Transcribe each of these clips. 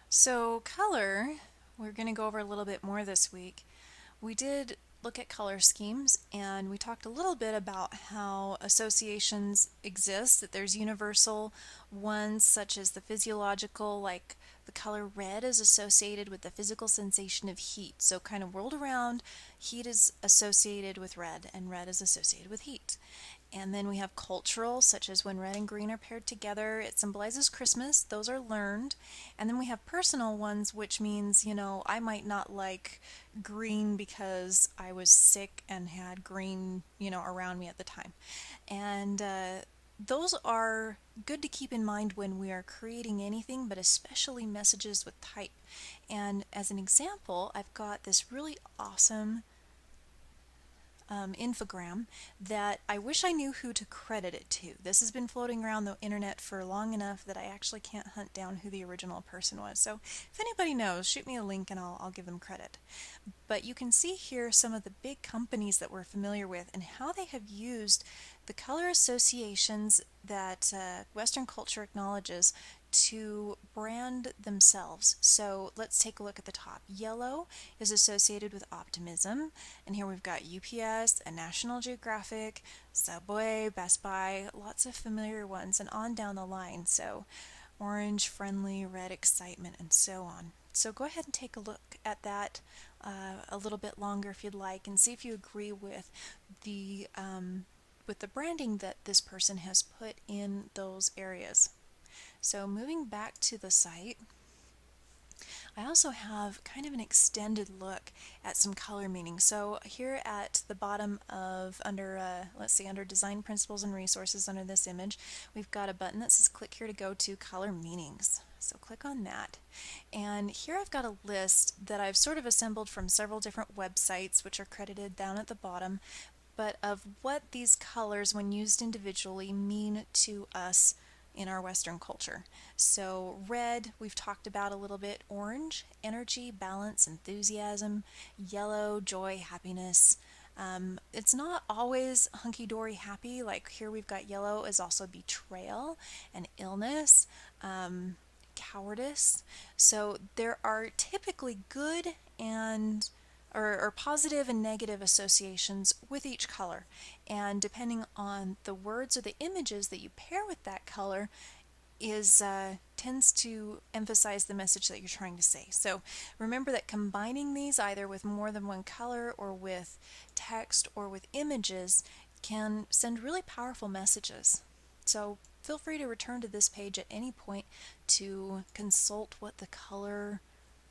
So, color, we're going to go over a little bit more this week. We did look at color schemes and we talked a little bit about how associations exist, that there's universal ones such as the physiological, like the color red is associated with the physical sensation of heat. So, kind of world around, heat is associated with red and red is associated with heat. And then we have cultural, such as when red and green are paired together, it symbolizes Christmas. Those are learned. And then we have personal ones, which means, I might not like green because I was sick and had green, around me at the time. And those are good to keep in mind when we are creating anything, but especially messages with type. And as an example, I've got this really awesome infogram that I wish I knew who to credit it to. This has been floating around the internet for long enough that I actually can't hunt down who the original person was. So if anybody knows, shoot me a link and I'll give them credit. But you can see here some of the big companies that we're familiar with and how they have used the color associations that Western culture acknowledges to brand themselves. So let's take a look at the top. Yellow is associated with optimism, and here we've got UPS and National Geographic, Subway, Best Buy, lots of familiar ones, and on down the line. So orange, friendly, red, excitement, and so on. So go ahead and take a look at that a little bit longer if you'd like, and see if you agree with the branding that this person has put in those areas. So moving back to the site, I also have kind of an extended look at some color meaning. So here at the bottom of under design principles and resources under this image, we've got a button that says click here to go to color meanings. So click on that. And here I've got a list that I've sort of assembled from several different websites, which are credited down at the bottom, but of what these colors, when used individually, mean to us in our Western culture. So red, we've talked about a little bit. Orange, energy, balance, enthusiasm. Yellow, joy, happiness. It's not always hunky-dory happy. Like here we've got yellow is also betrayal and illness, cowardice. So there are typically good and or positive and negative associations with each color. And depending on the words or the images that you pair with that color, is tends to emphasize the message that you're trying to say. So remember that combining these either with more than one color or with text or with images can send really powerful messages. So feel free to return to this page at any point to consult what the color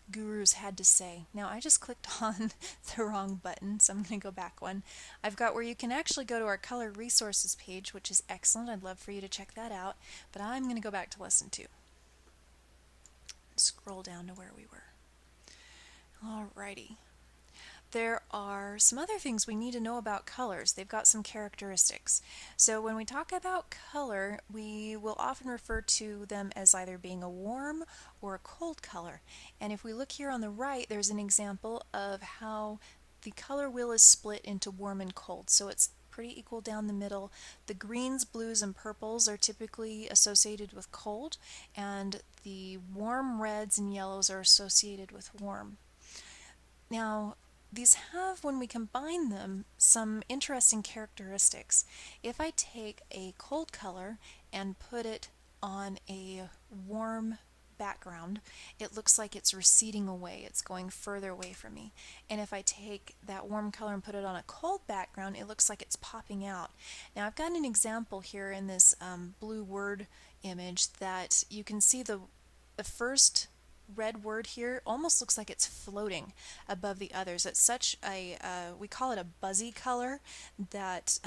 gurus had to say. Now I just clicked on the wrong button, so I'm going to go back one. I've got where you can actually go to our color resources page, which is excellent. I'd love for you to check that out, but I'm going to go back to lesson 2. Scroll down to where we were. Alrighty. There are some other things we need to know about colors. They've got some characteristics. So when we talk about color, we will often refer to them as either being a warm or a cold color. And if we look here on the right, there's an example of how the color wheel is split into warm and cold. So it's pretty equal down the middle. The greens, blues, and purples are typically associated with cold, and the warm reds and yellows are associated with warm. Now, these have, when we combine them, some interesting characteristics. If I take a cold color and put it on a warm background, it looks like it's receding away, it's going further away from me. And if I take that warm color and put it on a cold background, it looks like it's popping out. Now I've got an example here in this blue word image that you can see the first red word here almost looks like it's floating above the others. It's such a, we call it a buzzy color, that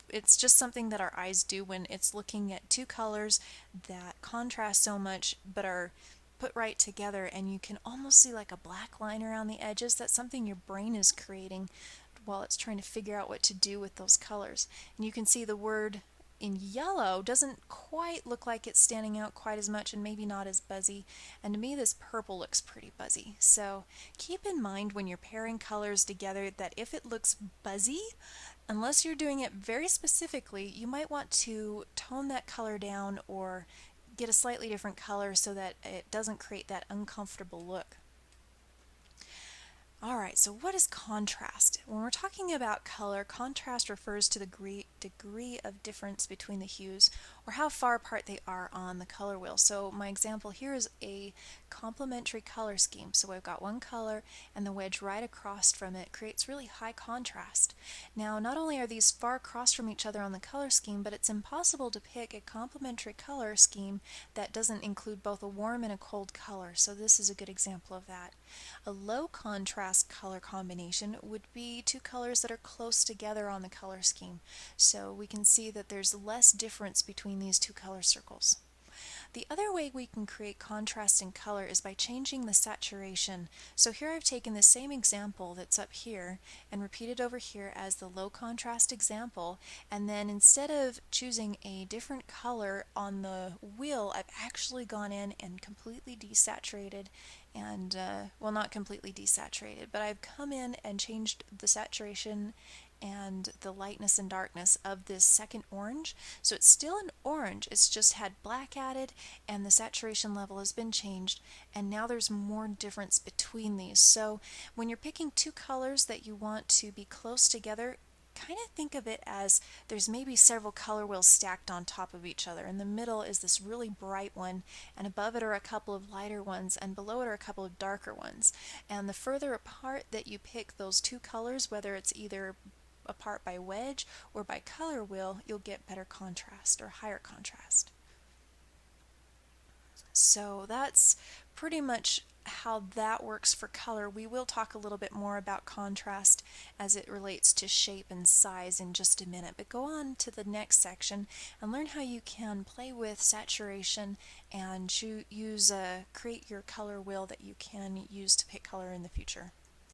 it's just something that our eyes do when it's looking at two colors that contrast so much but are put right together, and you can almost see like a black line around the edges. That's something your brain is creating while it's trying to figure out what to do with those colors. And you can see the word in yellow doesn't quite look like it's standing out quite as much, and maybe not as buzzy. And to me this purple looks pretty buzzy. So keep in mind when you're pairing colors together that if it looks buzzy, unless you're doing it very specifically, you might want to tone that color down or get a slightly different color so that it doesn't create that uncomfortable look. Alright, so what is contrast? When we're talking about color, contrast refers to the degree of difference between the hues or how far apart they are on the color wheel. So my example here is a complementary color scheme. So I've got one color and the wedge right across from it creates really high contrast. Now not only are these far across from each other on the color scheme, but it's impossible to pick a complementary color scheme that doesn't include both a warm and a cold color. So this is a good example of that. A low contrast color combination would be two colors that are close together on the color scheme. So we can see that there's less difference between these two color circles. The other way we can create contrast in color is by changing the saturation. So here I've taken the same example that's up here and repeated over here as the low contrast example, and then instead of choosing a different color on the wheel, I've actually gone in and completely desaturated and, well, not completely desaturated, but I've come in and changed the saturation and the lightness and darkness of this second orange. So it's still an orange, it's just had black added and the saturation level has been changed, and now there's more difference between these. So when you're picking two colors that you want to be close together, kind of think of it as there's maybe several color wheels stacked on top of each other. In the middle is this really bright one, and above it are a couple of lighter ones, and below it are a couple of darker ones. And the further apart that you pick those two colors, whether it's either apart by wedge or by color wheel, you'll get better contrast or higher contrast. So that's pretty much how that works for color. We will talk a little bit more about contrast as it relates to shape and size in just a minute, but go on to the next section and learn how you can play with saturation and create your color wheel that you can use to pick color in the future.